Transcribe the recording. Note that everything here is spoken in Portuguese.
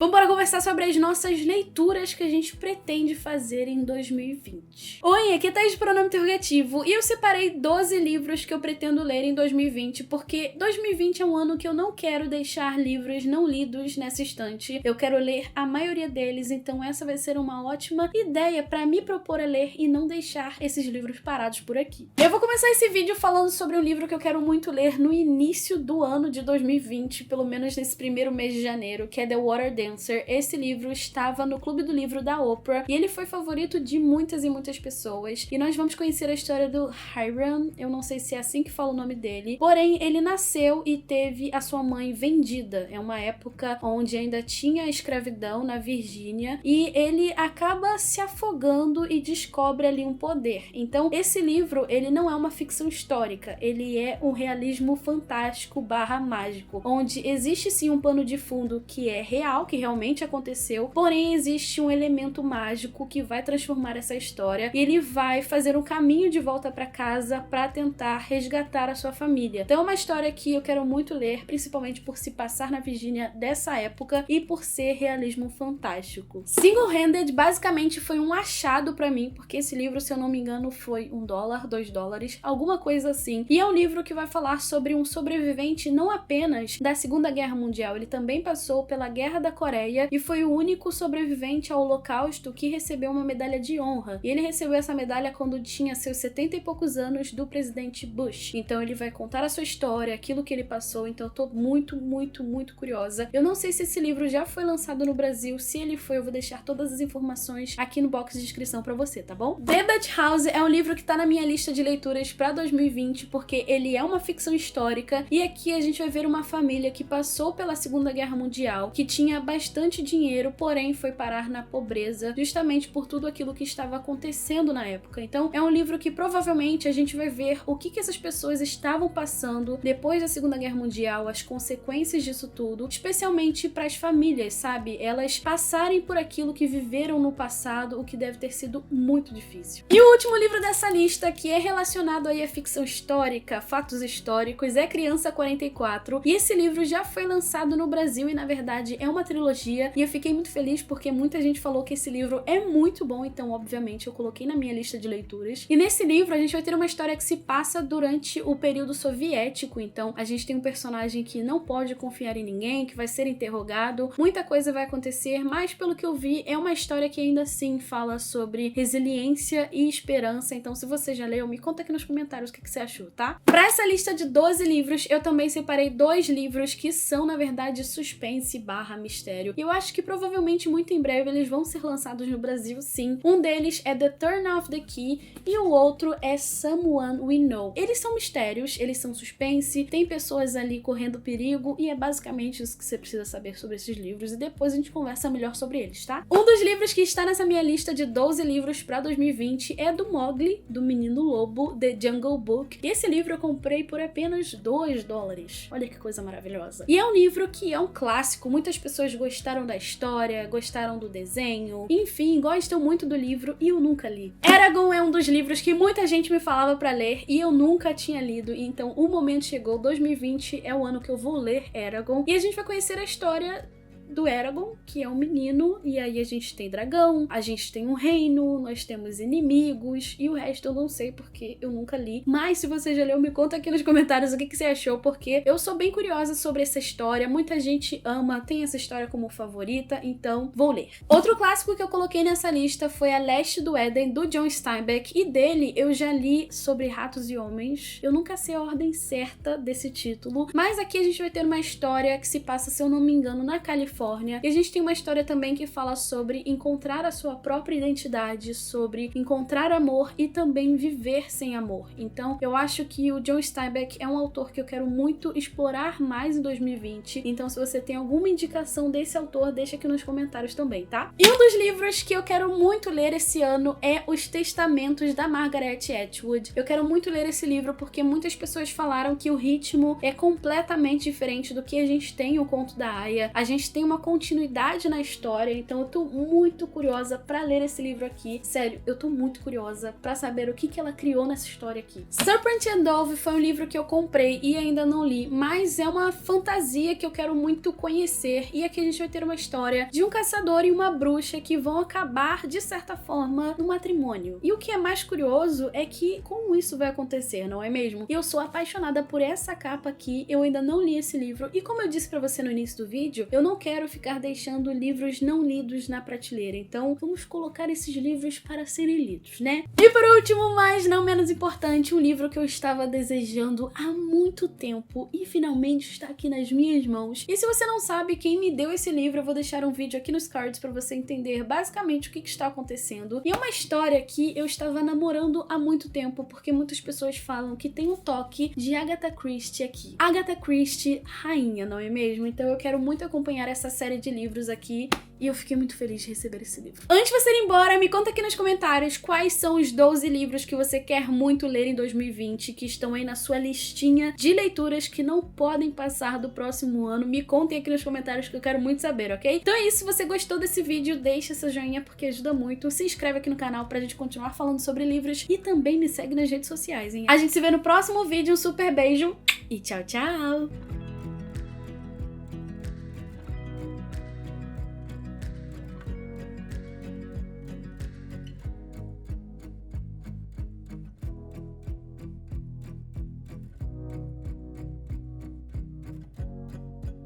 Vamos bora conversar sobre as nossas leituras que a gente pretende fazer em 2020. Oi, aqui tá de pronome interrogativo e eu separei 12 livros que eu pretendo ler em 2020, porque 2020 é um ano que eu não quero deixar livros não lidos nessa estante. Eu quero ler a maioria deles, então essa vai ser uma ótima ideia pra me propor a ler e não deixar esses livros parados por aqui. Eu vou começar esse vídeo falando sobre um livro que eu quero muito ler no início do ano de 2020, pelo menos nesse primeiro mês de janeiro, que é The Water Dancer. Esse livro estava no Clube do Livro da Oprah e ele foi favorito de muitas e muitas pessoas. E nós vamos conhecer a história do Hiram, eu não sei se é assim que fala o nome dele, porém ele nasceu e teve a sua mãe vendida. É uma época onde ainda tinha a escravidão na Virgínia e ele acaba se afogando e descobre ali um poder. Então esse livro, ele não é uma ficção histórica, ele é um realismo fantástico / mágico, onde existe sim um pano de fundo que é real, que realmente aconteceu, porém existe um elemento mágico que vai transformar essa história e ele vai fazer um caminho de volta para casa para tentar resgatar a sua família. Então é uma história que eu quero muito ler, principalmente por se passar na Virgínia dessa época e por ser realismo fantástico. Single-Handed basicamente foi um achado para mim, porque esse livro, se eu não me engano, foi $1, $2, alguma coisa assim. E é um livro que vai falar sobre um sobrevivente não apenas da Segunda Guerra Mundial, ele também passou pela Guerra da Coreia e foi o único sobrevivente ao Holocausto que recebeu uma medalha de honra. E ele recebeu essa medalha quando tinha seus 70 e poucos anos do presidente Bush. Então ele vai contar a sua história, aquilo que ele passou, então eu tô muito curiosa. Eu não sei se esse livro já foi lançado no Brasil, se ele foi eu vou deixar todas as informações aqui no box de descrição pra você, tá bom? The Dutch House é um livro que tá na minha lista de leituras pra 2020, porque ele é uma ficção histórica e aqui a gente vai ver uma família que passou pela Segunda Guerra Mundial, que tinha bastante dinheiro, porém foi parar na pobreza, justamente por tudo aquilo que estava acontecendo na época. Então é um livro que provavelmente a gente vai ver o que essas pessoas estavam passando depois da Segunda Guerra Mundial, as consequências disso tudo, especialmente para as famílias, sabe? Elas passarem por aquilo que viveram no passado, o que deve ter sido muito difícil. E o último livro dessa lista, que é relacionado aí à ficção histórica, fatos históricos, é Criança 44, e esse livro já foi lançado no Brasil e na verdade é uma trilogia, e eu fiquei muito feliz porque muita gente falou que esse livro é muito bom, então obviamente eu coloquei na minha lista de leituras. E nesse livro a gente vai ter uma história que se passa durante o período soviético, então a gente tem um personagem que não pode confiar em ninguém, que vai ser interrogado, muita coisa vai acontecer, mas pelo que eu vi é uma história que ainda assim fala sobre resiliência e esperança, então se você já leu, me conta aqui nos comentários o que você achou, tá? Pra essa lista de 12 livros, eu também separei 2 livros que são na verdade suspense / mistério. E eu acho que provavelmente muito em breve eles vão ser lançados no Brasil, sim. Um deles é The Turn of the Key e o outro é Someone We Know. Eles são mistérios, eles são suspense, tem pessoas ali correndo perigo e é basicamente isso que você precisa saber sobre esses livros e depois a gente conversa melhor sobre eles, tá? Um dos livros que está nessa minha lista de 12 livros pra 2020 é do Mowgli, do Menino Lobo, The Jungle Book. E esse livro eu comprei por apenas $2. Olha que coisa maravilhosa. E é um livro que é um clássico, muitas pessoas gostaram da história, gostaram do desenho, enfim, gostam muito do livro e eu nunca li. Eragon é um dos livros que muita gente me falava pra ler e eu nunca tinha lido, então o momento chegou, 2020 é o ano que eu vou ler Eragon e a gente vai conhecer a história do Eragon, que é um menino, e aí a gente tem dragão, a gente tem um reino, nós temos inimigos, e o resto eu não sei porque eu nunca li. Mas se você já leu, me conta aqui nos comentários o que você achou, porque eu sou bem curiosa sobre essa história, muita gente ama, tem essa história como favorita, então vou ler. Outro clássico que eu coloquei nessa lista foi A Leste do Éden, do John Steinbeck, e dele eu já li sobre Ratos e Homens. Eu nunca sei a ordem certa desse título, mas aqui a gente vai ter uma história que se passa, se eu não me engano, na Califórnia. E a gente tem uma história também que fala sobre encontrar a sua própria identidade, sobre encontrar amor e também viver sem amor. Então, eu acho que o John Steinbeck é um autor que eu quero muito explorar mais em 2020. Então, se você tem alguma indicação desse autor, deixa aqui nos comentários também, tá? E um dos livros que eu quero muito ler esse ano é Os Testamentos da Margaret Atwood. Eu quero muito ler esse livro porque muitas pessoas falaram que o ritmo é completamente diferente do que a gente tem o Conto da Aia. A gente tem uma uma continuidade na história, então eu tô muito curiosa pra ler esse livro aqui. Sério, eu tô muito curiosa pra saber o que ela criou nessa história aqui. Serpent and Dove foi um livro que eu comprei e ainda não li, mas é uma fantasia que eu quero muito conhecer, e aqui a gente vai ter uma história de um caçador e uma bruxa que vão acabar, de certa forma, no matrimônio. E o que é mais curioso é que como isso vai acontecer, não é mesmo? Eu sou apaixonada por essa capa aqui, eu ainda não li esse livro, e como eu disse pra você no início do vídeo, eu não quero ficar deixando livros não lidos na prateleira, então vamos colocar esses livros para serem lidos, né? E por último, mas não menos importante, um livro que eu estava desejando há muito tempo e finalmente está aqui nas minhas mãos. E se você não sabe quem me deu esse livro, eu vou deixar um vídeo aqui nos cards para você entender basicamente o que está acontecendo. E é uma história que eu estava namorando há muito tempo, porque muitas pessoas falam que tem um toque de Agatha Christie aqui. Agatha Christie, rainha, não é mesmo? Então eu quero muito acompanhar essa série de livros aqui, e eu fiquei muito feliz de receber esse livro. Antes de você ir embora, me conta aqui nos comentários quais são os 12 livros que você quer muito ler em 2020, que estão aí na sua listinha de leituras que não podem passar do próximo ano. Me contem aqui nos comentários que eu quero muito saber, ok? Então é isso, se você gostou desse vídeo, deixa seu joinha porque ajuda muito. Se inscreve aqui no canal pra gente continuar falando sobre livros e também me segue nas redes sociais, hein? A gente se vê no próximo vídeo, um super beijo e tchau, tchau!